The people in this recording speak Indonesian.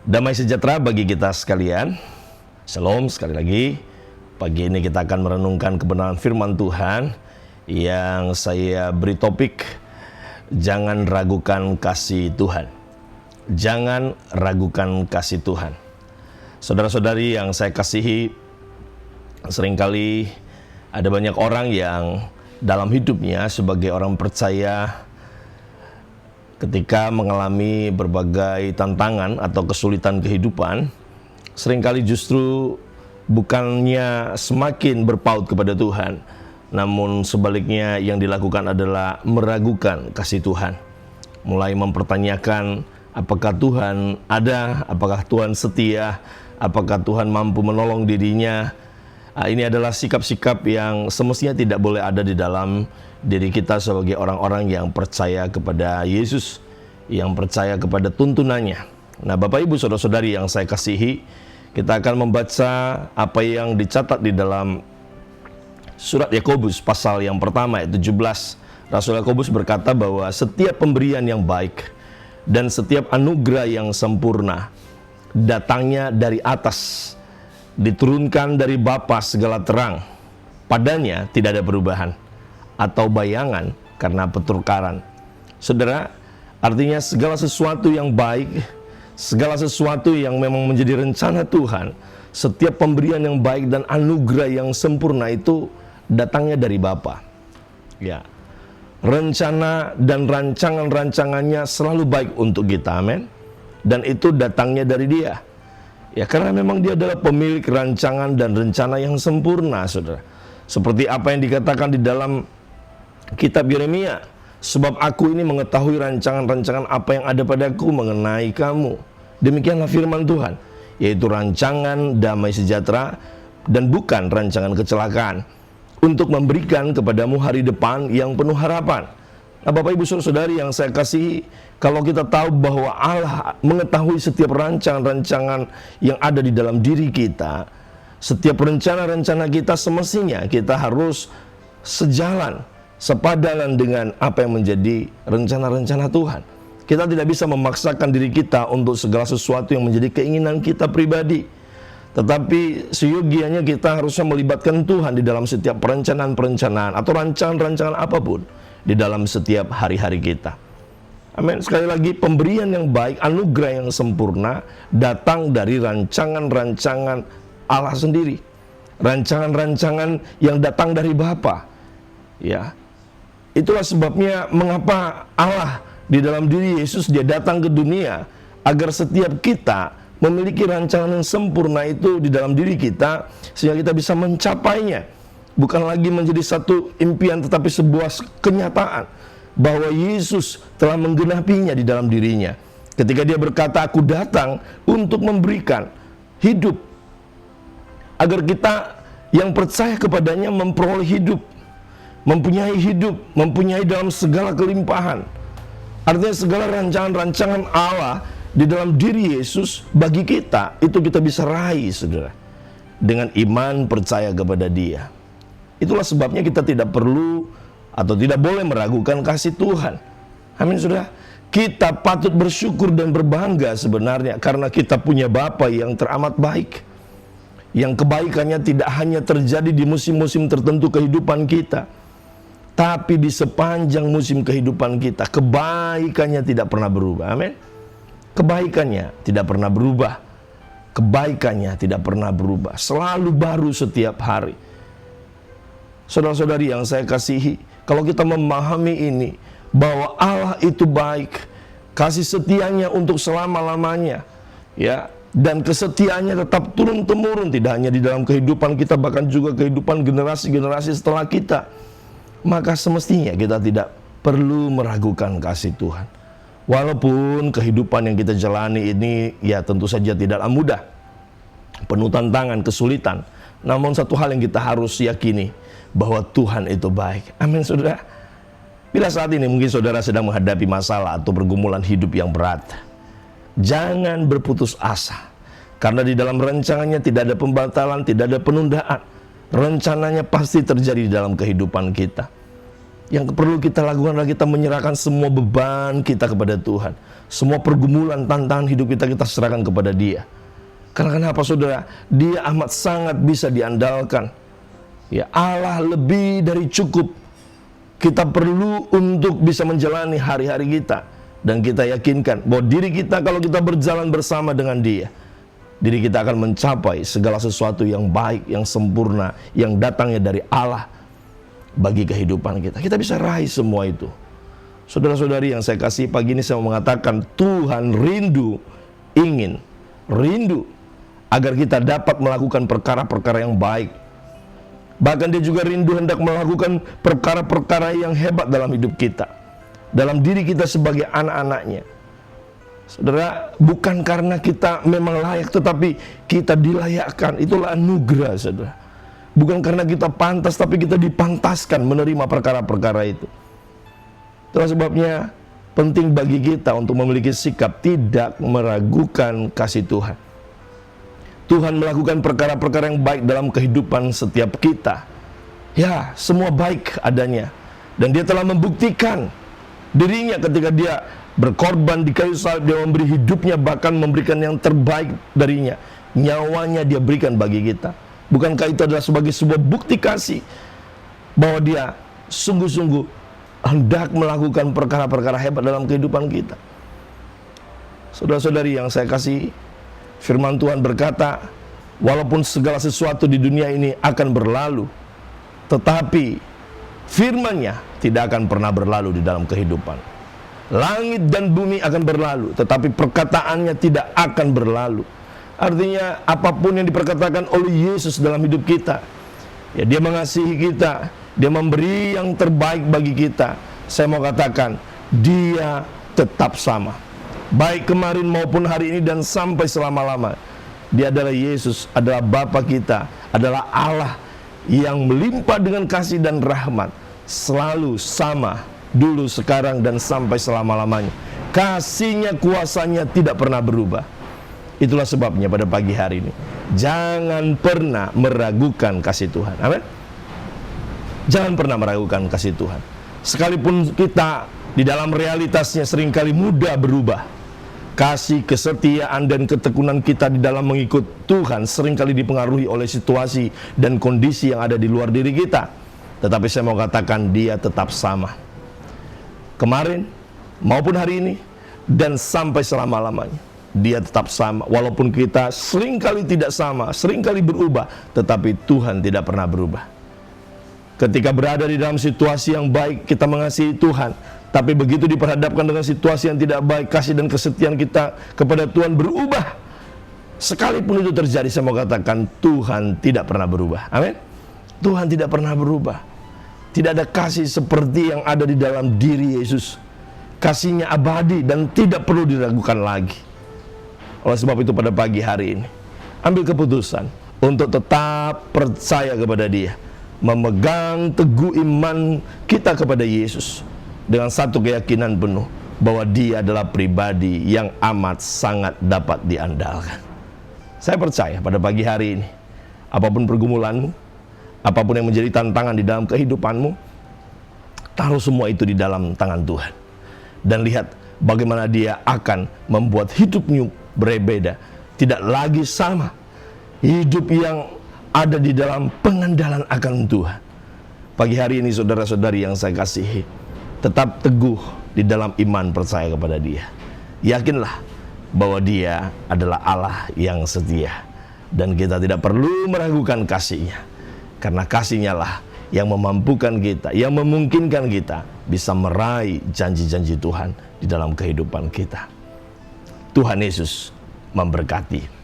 Damai sejahtera bagi kita sekalian. Shalom sekali lagi. Pagi ini kita akan merenungkan kebenaran firman Tuhan yang saya beri topik, jangan ragukan kasih Tuhan. Jangan ragukan kasih Tuhan. Saudara-saudari yang saya kasihi, seringkali ada banyak orang yang dalam hidupnya sebagai orang percaya, ketika mengalami berbagai tantangan atau kesulitan kehidupan, seringkali justru bukannya semakin berpaut kepada Tuhan, namun sebaliknya yang dilakukan adalah meragukan kasih Tuhan. Mulai mempertanyakan apakah Tuhan ada, apakah Tuhan setia, apakah Tuhan mampu menolong dirinya. Ini adalah sikap-sikap yang semestinya tidak boleh ada di dalam diri kita sebagai orang-orang yang percaya kepada Yesus, yang percaya kepada tuntunannya. Nah, Bapak Ibu Saudara-saudari yang saya kasihi, kita akan membaca apa yang dicatat di dalam surat Yakobus pasal yang pertama ayat 17. Rasul Yakobus berkata bahwa setiap pemberian yang baik dan setiap anugerah yang sempurna datangnya dari atas, diturunkan dari Bapa segala terang. Padanya tidak ada perubahan atau bayangan karena pertukaran. Saudara, artinya segala sesuatu yang baik, segala sesuatu yang memang menjadi rencana Tuhan, setiap pemberian yang baik dan anugerah yang sempurna itu datangnya dari Bapa. Ya. Rencana dan rancangan-rancangannya selalu baik untuk kita, amin. Dan itu datangnya dari Dia. Ya, karena memang Dia adalah pemilik rancangan dan rencana yang sempurna, Saudara. Seperti apa yang dikatakan di dalam kitab Yeremia, sebab aku ini mengetahui rancangan-rancangan apa yang ada padaku mengenai kamu. Demikianlah firman Tuhan, yaitu rancangan damai sejahtera dan bukan rancangan kecelakaan, untuk memberikan kepadamu hari depan yang penuh harapan. Nah, Bapak Ibu Saudara-saudari yang saya kasihi, kalau kita tahu bahwa Allah mengetahui setiap rancangan-rancangan yang ada di dalam diri kita, setiap rencana-rencana kita, semestinya kita harus sejalan, sepadan dengan apa yang menjadi rencana-rencana Tuhan. Kita tidak bisa memaksakan diri kita untuk segala sesuatu yang menjadi keinginan kita pribadi. Tetapi seyogianya kita harusnya melibatkan Tuhan di dalam setiap perencanaan-perencanaan atau rancangan-rancangan apapun di dalam setiap hari-hari kita. Amin. Sekali lagi, pemberian yang baik, anugerah yang sempurna datang dari rancangan-rancangan Allah sendiri. Rancangan-rancangan yang datang dari Bapa. Ya. Itulah sebabnya mengapa Allah di dalam diri Yesus Dia datang ke dunia, agar setiap kita memiliki rancangan yang sempurna itu di dalam diri kita, sehingga kita bisa mencapainya. Bukan lagi menjadi satu impian, tetapi sebuah kenyataan bahwa Yesus telah menggenapinya di dalam dirinya. Ketika Dia berkata, aku datang untuk memberikan hidup, agar kita yang percaya kepadanya memperoleh hidup, mempunyai dalam segala kelimpahan. Artinya segala rancangan-rancangan Allah di dalam diri Yesus bagi kita, itu kita bisa raih, saudara, dengan iman percaya kepada Dia. Itulah sebabnya kita tidak perlu atau tidak boleh meragukan kasih Tuhan. Amin, saudara. Kita patut bersyukur dan berbangga sebenarnya, karena kita punya Bapa yang teramat baik, yang kebaikannya tidak hanya terjadi di musim-musim tertentu kehidupan kita, tapi di sepanjang musim kehidupan kita, kebaikannya tidak pernah berubah. Amin. Kebaikannya tidak pernah berubah. Kebaikannya tidak pernah berubah. Selalu baru setiap hari. Saudara-saudari yang saya kasihi, kalau kita memahami ini, bahwa Allah itu baik, kasih setianya untuk selama-lamanya, ya, dan kesetiaannya tetap turun-temurun, tidak hanya di dalam kehidupan kita, bahkan juga kehidupan generasi-generasi setelah kita, maka semestinya kita tidak perlu meragukan kasih Tuhan. Walaupun kehidupan yang kita jalani ini ya tentu saja tidaklah mudah, penuh tantangan, kesulitan, namun satu hal yang kita harus yakini, bahwa Tuhan itu baik. Amin, saudara. Bila saat ini mungkin saudara sedang menghadapi masalah atau pergumulan hidup yang berat, jangan berputus asa, karena di dalam rancangannya tidak ada pembatalan, tidak ada penundaan. Rencananya pasti terjadi di dalam kehidupan kita. Yang perlu kita lakukan adalah kita menyerahkan semua beban kita kepada Tuhan. Semua pergumulan, tantangan hidup kita, kita serahkan kepada Dia. Karena kenapa saudara? Dia amat sangat bisa diandalkan. Ya, Allah lebih dari cukup. Kita perlu untuk bisa menjalani hari-hari kita. Dan kita yakinkan bahwa diri kita kalau kita berjalan bersama dengan Dia, diri kita akan mencapai segala sesuatu yang baik, yang sempurna, yang datangnya dari Allah bagi kehidupan kita. Kita bisa raih semua itu. Saudara-saudari yang saya kasih, pagi ini saya mau mengatakan Tuhan rindu agar kita dapat melakukan perkara-perkara yang baik. Bahkan Dia juga rindu hendak melakukan perkara-perkara yang hebat dalam hidup kita, dalam diri kita sebagai anak-anaknya. Saudara, bukan karena kita memang layak, tetapi kita dilayakkan. Itulah anugerah, saudara. Bukan karena kita pantas, tapi kita dipantaskan menerima perkara-perkara itu. Itulah sebabnya penting bagi kita untuk memiliki sikap tidak meragukan kasih Tuhan. Tuhan melakukan perkara-perkara yang baik dalam kehidupan setiap kita. Ya, semua baik adanya. Dan Dia telah membuktikan dirinya ketika Dia berkorban di kayu salib. Dia memberi hidupnya, bahkan memberikan yang terbaik darinya. Nyawanya Dia berikan bagi kita. Bukankah itu adalah sebagai sebuah bukti kasih bahwa Dia sungguh-sungguh hendak melakukan perkara-perkara hebat dalam kehidupan kita? Saudara-saudari yang saya kasih, firman Tuhan berkata, walaupun segala sesuatu di dunia ini akan berlalu, tetapi firman-Nya tidak akan pernah berlalu di dalam kehidupan. Langit dan bumi akan berlalu, tetapi perkataannya tidak akan berlalu. Artinya apapun yang diperkatakan oleh Yesus dalam hidup kita, ya, Dia mengasihi kita, Dia memberi yang terbaik bagi kita. Saya mau katakan, Dia tetap sama, baik kemarin maupun hari ini dan sampai selama-lama. Dia adalah Yesus, adalah Bapa kita, adalah Allah yang melimpah dengan kasih dan rahmat, selalu sama, dulu, sekarang, dan sampai selama-lamanya. Kasih-Nya, kuasa-Nya tidak pernah berubah. Itulah sebabnya pada pagi hari ini, jangan pernah meragukan kasih Tuhan. Amin. Jangan pernah meragukan kasih Tuhan. Sekalipun kita di dalam realitasnya seringkali mudah berubah, kasih, kesetiaan, dan ketekunan kita di dalam mengikut Tuhan seringkali dipengaruhi oleh situasi dan kondisi yang ada di luar diri kita. Tetapi saya mau katakan, Dia tetap sama, kemarin maupun hari ini dan sampai selama-lamanya. Dia tetap sama. Walaupun kita seringkali tidak sama, seringkali berubah, tetapi Tuhan tidak pernah berubah. Ketika berada di dalam situasi yang baik, kita mengasihi Tuhan. Tapi begitu diperhadapkan dengan situasi yang tidak baik, kasih dan kesetiaan kita kepada Tuhan berubah. Sekalipun itu terjadi, saya mau katakan, Tuhan tidak pernah berubah. Amin. Tuhan tidak pernah berubah. Tidak ada kasih seperti yang ada di dalam diri Yesus. Kasih-Nya abadi dan tidak perlu diragukan lagi. Oleh sebab itu pada pagi hari ini, ambil keputusan untuk tetap percaya kepada Dia, memegang teguh iman kita kepada Yesus dengan satu keyakinan penuh bahwa Dia adalah pribadi yang amat sangat dapat diandalkan. Saya percaya pada pagi hari ini, apapun pergumulanmu, apapun yang menjadi tantangan di dalam kehidupanmu, taruh semua itu di dalam tangan Tuhan. Dan lihat bagaimana Dia akan membuat hidupmu berbeda, tidak lagi sama. Hidup yang ada di dalam pengandalan akan Tuhan. Pagi hari ini saudara-saudari yang saya kasihi, tetap teguh di dalam iman percaya kepada Dia. Yakinlah bahwa Dia adalah Allah yang setia, dan kita tidak perlu meragukan kasih-Nya, karena kasih-Nya lah yang memampukan kita, yang memungkinkan kita bisa meraih janji-janji Tuhan di dalam kehidupan kita. Tuhan Yesus memberkati.